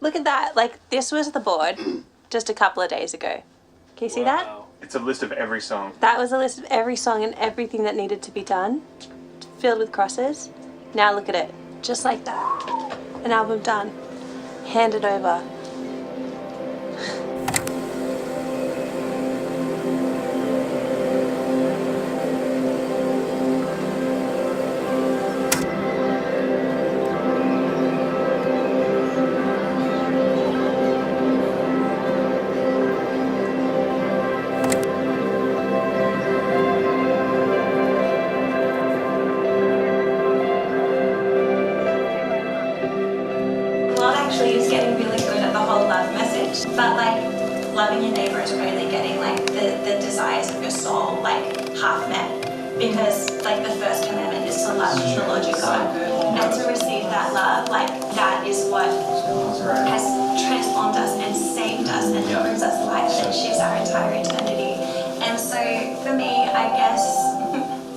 Look at that. Like, this was the board just a couple of days ago. Can you see that? It's a list of every song. That was a list of every song and everything that needed to be done, filled with crosses. Now look at it. Just like that. An album done. Handed over. Is getting really good at the whole love message, but like loving your neighbor is really getting like the desires of your soul like half met, because like the first commandment is to love the Lord your God, and to receive that love, like that is what has transformed us and saved us and brings us life and shifts our entire eternity. And so for me, I guess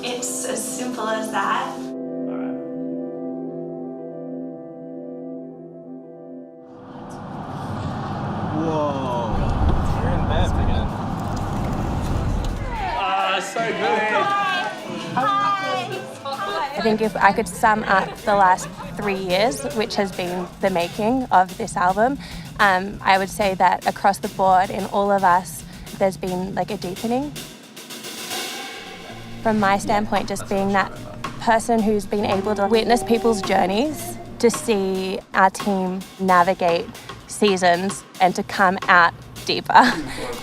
it's as simple as that. I think if I could sum up the last 3 years, which has been the making of this album, I would say that across the board in all of us, there's been like a deepening. From my standpoint, just being that person who's been able to witness people's journeys, to see our team navigate seasons and to come out deeper.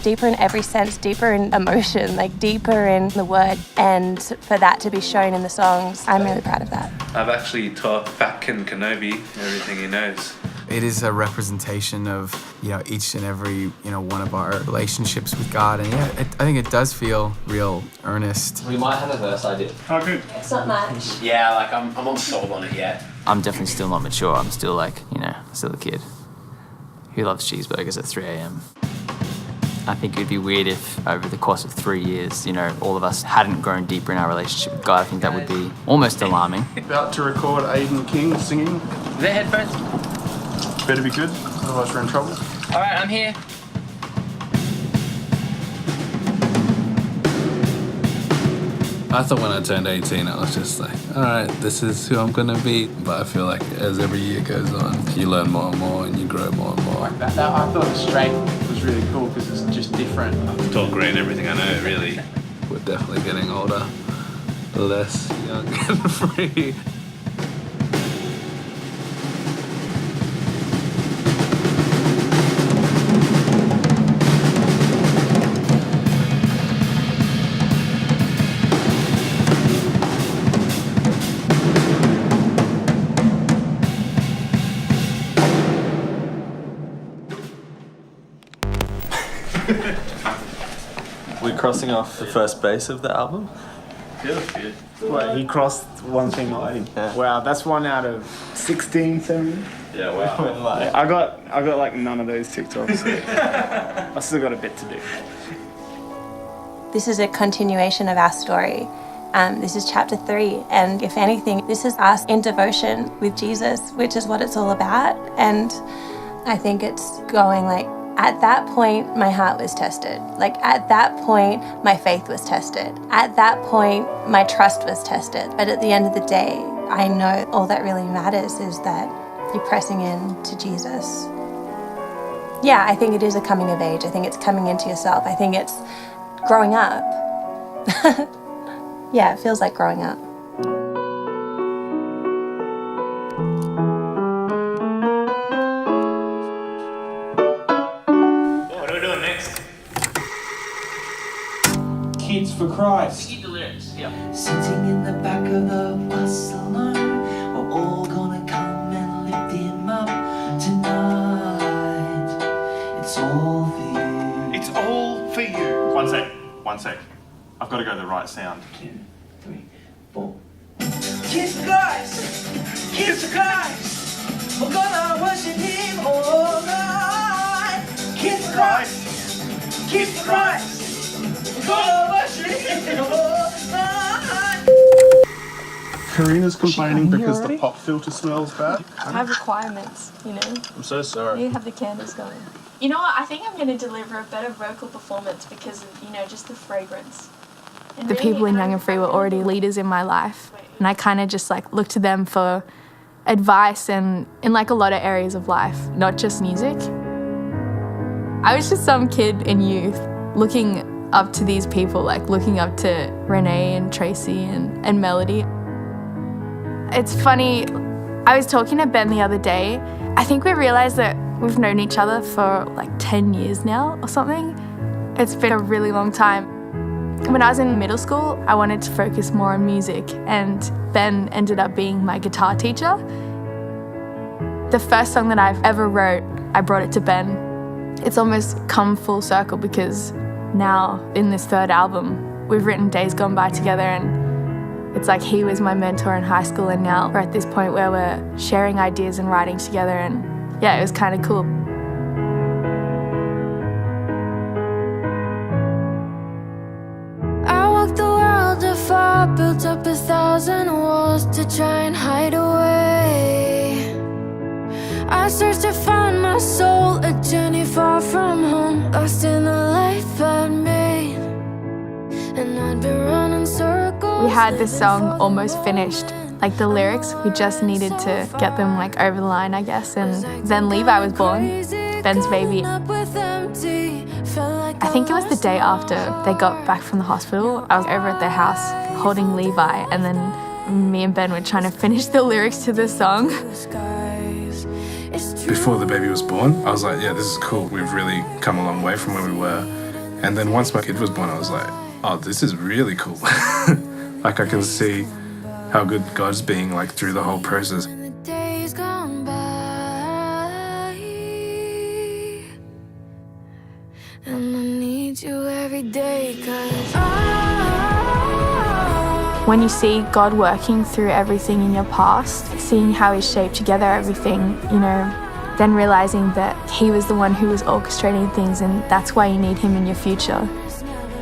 Deeper in every sense, deeper in emotion, like deeper in the word. And for that to be shown in the songs, I'm really proud of that. I've actually taught Fat Ken Kenobi everything he knows. It is a representation of, each and every, one of our relationships with God. And I think it does feel real earnest. We might have a verse idea. Oh, good. It's not much. Yeah, like I'm not sold on it yet. I'm definitely still not mature. I'm still still a kid who loves cheeseburgers at 3 a.m. I think it would be weird if over the course of 3 years, all of us hadn't grown deeper in our relationship with God. I think that would be almost alarming. About to record Aiden King singing. Are there headphones? Better be good, otherwise we're in trouble. All right, I'm here. I thought when I turned 18, I was just like, all right, this is who I'm gonna be. But I feel like as every year goes on, you learn more and more and you grow more and more. I thought Straight was really cool because it's just different. I've taught Grant everything I know, really. We're definitely getting older, less young and free. We're crossing off the first base of the album. Feels good. Well, he crossed one thing already. Yeah. Wow, that's 1 out of 16, 17. Yeah, wow. I got like none of those TikToks. So I still got a bit to do. This is a continuation of our story. This is chapter 3, and if anything, this is us in devotion with Jesus, which is what it's all about. And I think it's going like, at that point, my heart was tested. Like, at that point, my faith was tested. At that point, my trust was tested. But at the end of the day, I know all that really matters is that you're pressing in to Jesus. Yeah, I think it is a coming of age. I think it's coming into yourself. I think it's growing up. Yeah, it feels like growing up. What are we doing next? Kids for Christ. Keep the lyrics, yeah. Sitting in the back of the bus alone, we're all gonna come and lift him up tonight. It's all for you. It's all for you. One sec. I've got to go to the right sound. 2, 3, 4. Kids for Christ! Kids for Christ! We're gonna worship him all night. Kids for Christ! Kids for Christ! We're gonna worship him all night. Karina's complaining because the pop filter smells bad. I have requirements, you know. I'm so sorry. You have the candles going. You know what? I think I'm going to deliver a better vocal performance because of, you know, just the fragrance. The people in Young and Free were already leaders in my life, and I kind of just like looked to them for advice and in like a lot of areas of life, not just music. I was just some kid in youth looking up to these people, like looking up to Renee and Tracy and Melody. It's funny, I was talking to Ben the other day. I think we realised that we've known each other for like 10 years now or something. It's been a really long time. When I was in middle school, I wanted to focus more on music, and Ben ended up being my guitar teacher. The first song that I've ever wrote, I brought it to Ben. It's almost come full circle because now in this third album, we've written Days Gone By together, and it's like he was my mentor in high school, and now we're at this point where we're sharing ideas and writing together, and yeah, it was kind of cool. Built up 1,000 walls to try and hide away. I searched to find my soul, a journey far from home, lost in the life I'd made, and I'd been running circles. We had this song almost finished, like the lyrics, we just needed to get them like over the line, I guess, and then Levi was born, Ben's baby. I think it was the day after they got back from the hospital. I was over at their house holding Levi, and then me and Ben were trying to finish the lyrics to this song. Before the baby was born, I was like, yeah, this is cool. We've really come a long way from where we were. And then once my kid was born, I was like, oh, this is really cool. Like I can see how good God's being like through the whole process. When you see God working through everything in your past, seeing how He shaped together everything, you know, then realizing that He was the one who was orchestrating things, and that's why you need Him in your future.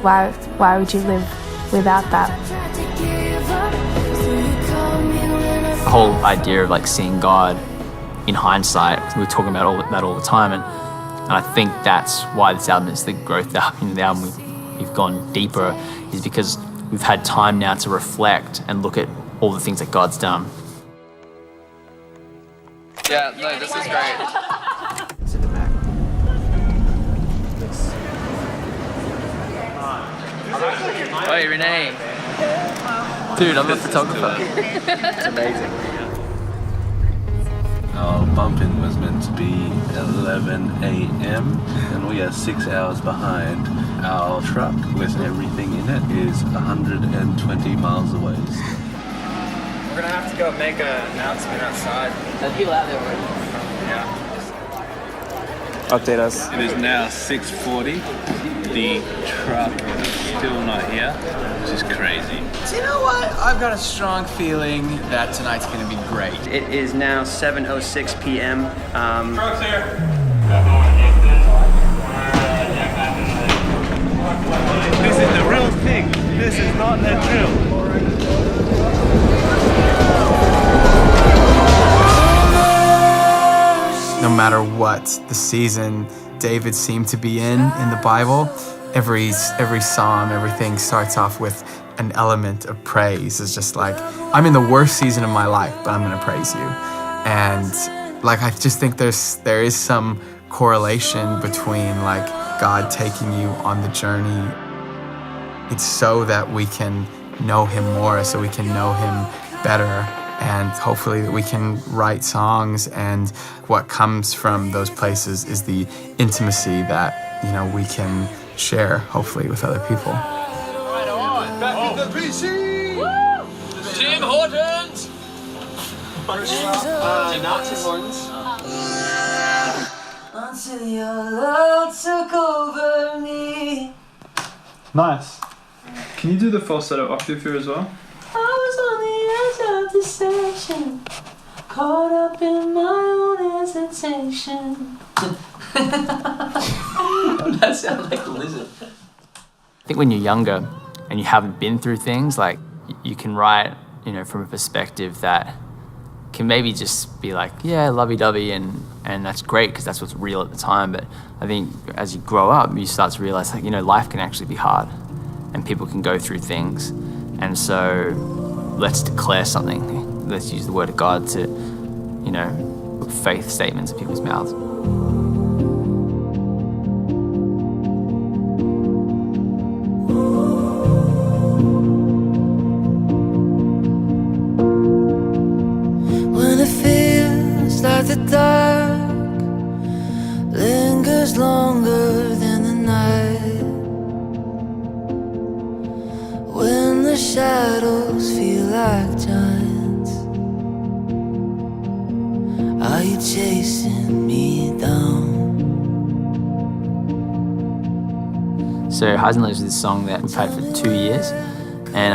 Why would you live without that? The whole idea of like seeing God in hindsight, we were talking about that all the time, and I think that's why this album is the growth album. The album we've gone deeper is because we've had time now to reflect and look at all the things that God's done. Yeah, no, this is great. It's in the back. Hey, Renee. Dude, I'm a photographer. It's amazing. Our bump-in was meant to be 11 a.m. and we are 6 hours behind. Our truck with everything in it is 120 miles away. We're gonna have to go make an announcement outside. There's people out there already. Yeah. Update us. It is now 6:40. The truck is still not here, which is crazy. Do you know what? I've got a strong feeling that tonight's gonna be great. It is now 7:06 p.m. Truck's here. This is the real thing. This is not a drill. No matter what the season David seemed to be in the Bible, every psalm, everything starts off with an element of praise. It's just like, I'm in the worst season of my life, but I'm gonna praise you. And like, I just think there is some correlation between like God taking you on the journey. It's so that we can know Him more, so we can know Him better, and hopefully that we can write songs, and what comes from those places is the intimacy that, you know, we can share, hopefully, with other people. Right on. Back in the PC. Woo! Tim Hortons. Not Tim Hortons. Until your love took over me. Nice. Can you do the falsetto octave here as well? I was on the edge of deception, caught up in my own hesitation. That sounds like a lizard. I think when you're younger and you haven't been through things, like you can write you know, from a perspective that can maybe just be like, yeah, lovey-dovey, and that's great because that's what's real at the time. But I think as you grow up, you start to realize, like, you know, life can actually be hard and people can go through things. And so let's declare something. Let's use the word of God to, you know, put faith statements in people's mouths. When it feels like the dark lingers longer than the night, when the shadows feel like giants, are you chasing me down? So Highs and Lows is this song that we've had for 2 years, and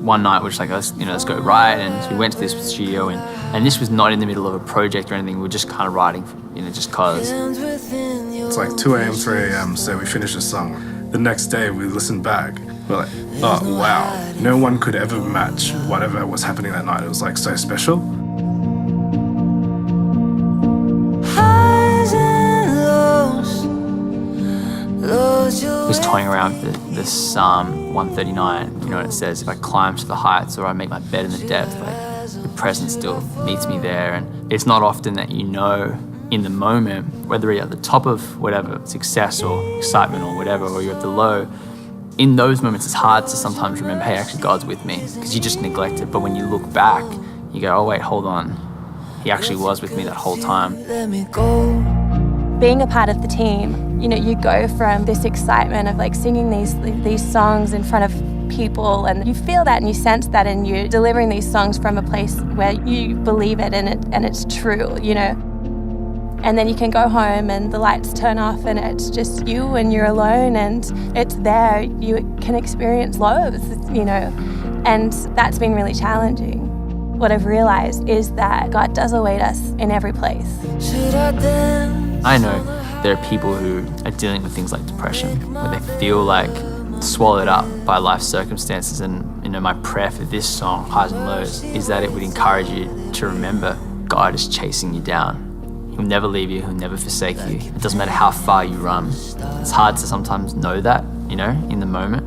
one night we're just like, let's go write, and so we went to this studio, and this was not in the middle of a project or anything. We were just kind of writing, you know, just cause. It's like 2 a.m., 3 a.m., so we finished the song. The next day we listened back, we're like, oh wow, no one could ever match whatever was happening that night. It was like so special. Highs and lows, lows you I was toying around with this Psalm 139, you know, it says, if I climb to the heights or I make my bed in the depth, like, your presence still meets me there. And it's not often that you know in the moment, whether you're at the top of whatever, success or excitement or whatever, or you're at the low, in those moments it's hard to sometimes remember, hey, actually God's with me, because you just neglect it. But when you look back, you go, oh wait, hold on, he actually was with me that whole time. let me go. Being a part of the team, you know, you go from this excitement of like singing these songs in front of people, and you feel that and you sense that, and you're delivering these songs from a place where you believe it and it's true, you know. And then you can go home and the lights turn off and it's just you and you're alone and it's there. You can experience lows, you know, and that's been really challenging. What I've realized is that God does await us in every place. Should I dance? I know there are people who are dealing with things like depression, where they feel like swallowed up by life circumstances. And, you know, my prayer for this song, Highs and Lows, is that it would encourage you to remember God is chasing you down. He'll never leave you, he'll never forsake you. It doesn't matter how far you run. It's hard to sometimes know that, you know, in the moment.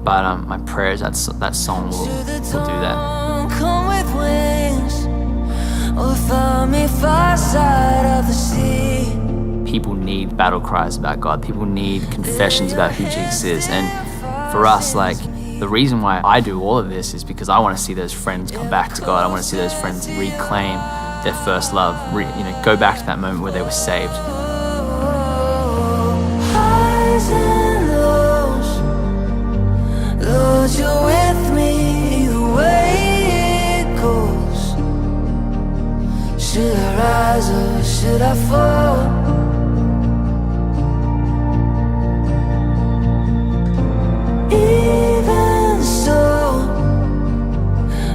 But my prayer is that song will do that. Come with wings, or find me far side of the sea. People need battle cries about God. People need confessions about who Jesus is. And for us, like, the reason why I do all of this is because I want to see those friends come back to God. I want to see those friends reclaim their first love, go back to that moment where they were saved. Highs and lows, Lord, you're with me the way it goes. Should I rise or should I fall? Even so,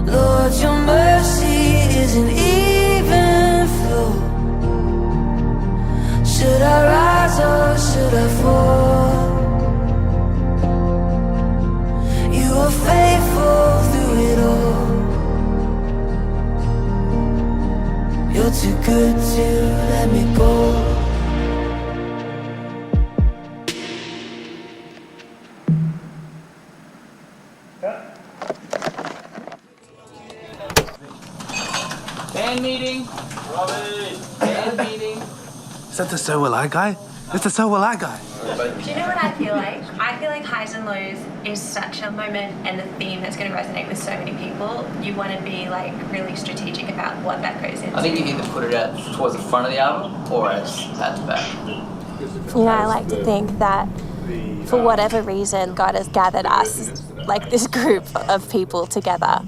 Lord, your mercy isn't even flow. Should I rise or should I fall? You are faithful through it all. You're too good to let me go. Band meeting. Band meeting. Is that the So Will I guy? It's the So Will I guy. Do you know what I feel like? I feel like Highs and Lows is such a moment and a theme that's going to resonate with so many people. You want to be like really strategic about what that goes into. I think you either put it out towards the front of the album or as back to back. You know, I like to think that for whatever reason, God has gathered us, like this group of people together.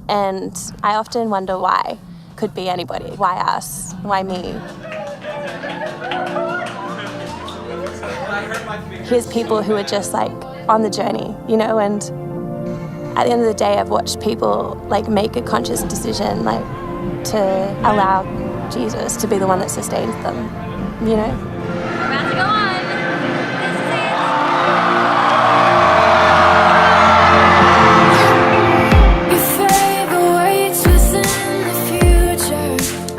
And I often wonder why. Could be anybody. Why us? Why me? Here's people who are just like on the journey, you know, and at the end of the day, I've watched people like make a conscious decision like to allow Jesus to be the one that sustains them, you know. We're about to go on. This is it. You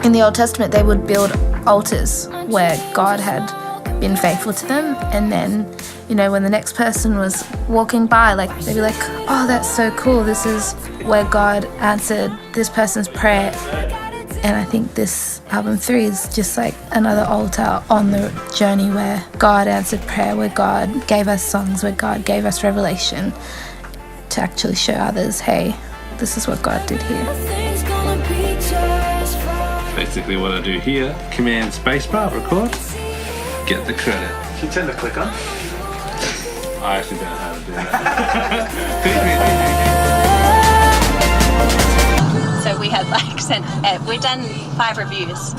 In the Old Testament, they would build altars where God had been faithful to them, and then, you know, when the next person was walking by, like, they'd be like, oh, that's so cool, this is where God answered this person's prayer. And I think this album 3 is just like another altar on the journey where God answered prayer, where God gave us songs, where God gave us revelation to actually show others, hey, this is what God did here. Basically what I do here, Command Spacebar, record, get the credit. Can you turn the click on? I actually don't know how to do that. So we had like we've done 5 reviews,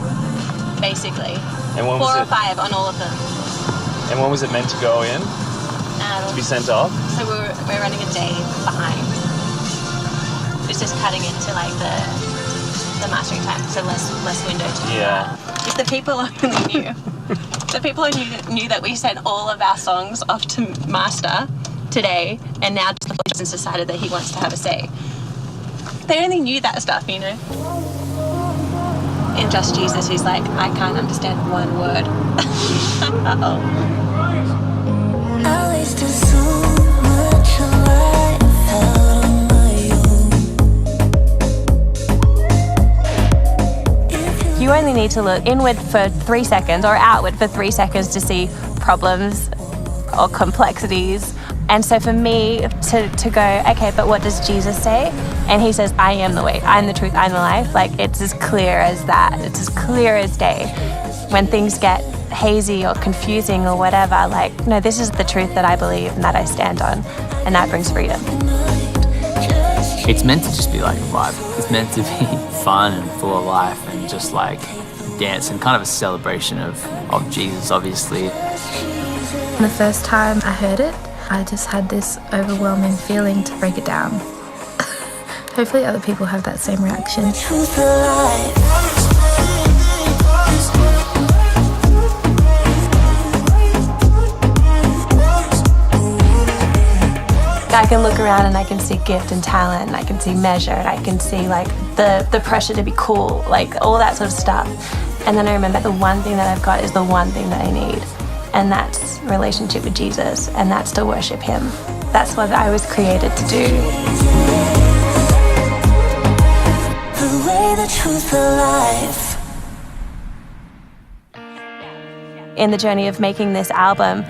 basically. And 4 or 5 on all of them. And when was it meant to go in? To be sent off? So we're running a day behind. It's just cutting into like the mastering time, so less window to do that. If the people only knew, knew that we sent all of our songs off to master today, and now just has decided that he wants to have a say. They only knew that stuff, you know. In Just Jesus, who's like, I can't understand one word. Uh-oh. At least there's so much life out on my own. You only need to look inward for 3 seconds or outward for 3 seconds to see problems or complexities. And so for me to go, okay, but what does Jesus say? And he says, I am the way, I'm the truth, I'm the life. Like, it's as clear as that. It's as clear as day. When things get hazy or confusing or whatever, like, no, this is the truth that I believe and that I stand on. And that brings freedom. It's meant to just be like a vibe. It's meant to be fun and full of life and just like dance and kind of a celebration of Jesus, obviously. The first time I heard it, I just had this overwhelming feeling to break it down. Hopefully other people have that same reaction. I can look around and I can see gift and talent, and I can see measure, and I can see like the pressure to be cool, like all that sort of stuff. And then I remember the one thing that I've got is the one thing that I need. And that's relationship with Jesus, and that's to worship him. That's what I was created to do. The way, the truth, the life. In the journey of making this album,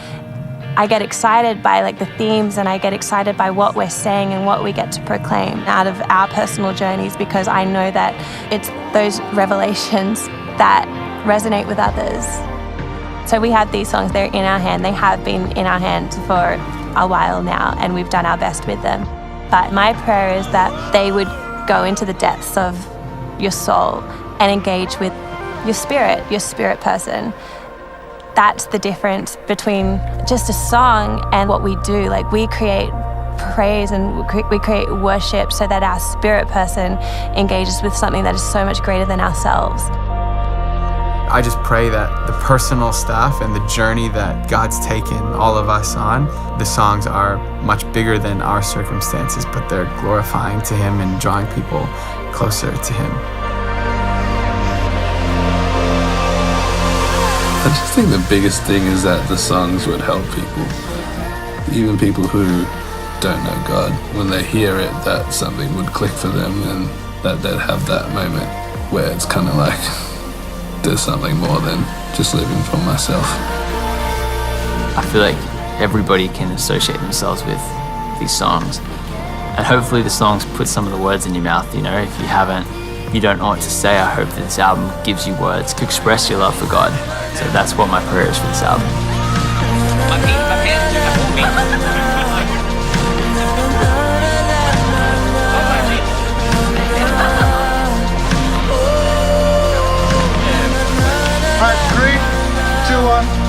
I get excited by like the themes, and I get excited by what we're saying and what we get to proclaim out of our personal journeys, because I know that it's those revelations that resonate with others. So we have these songs, they're in our hand. They have been in our hand for a while now, and we've done our best with them. But my prayer is that they would go into the depths of your soul and engage with your spirit person. That's the difference between just a song and what we do. Like, we create praise and we create worship so that our spirit person engages with something that is so much greater than ourselves. I just pray that the personal stuff and the journey that God's taken all of us on, the songs are much bigger than our circumstances, but they're glorifying to him and drawing people closer to him. I just think the biggest thing is that the songs would help people, even people who don't know God. When they hear it, that something would click for them, and that they'd have that moment where it's kind of like, there's something more than just living for myself. I feel like everybody can associate themselves with these songs. And hopefully the songs put some of the words in your mouth, you know. If you don't know what to say, I hope that this album gives you words to express your love for God. So that's what my prayer is for this album. Alright, 3, 2, 1.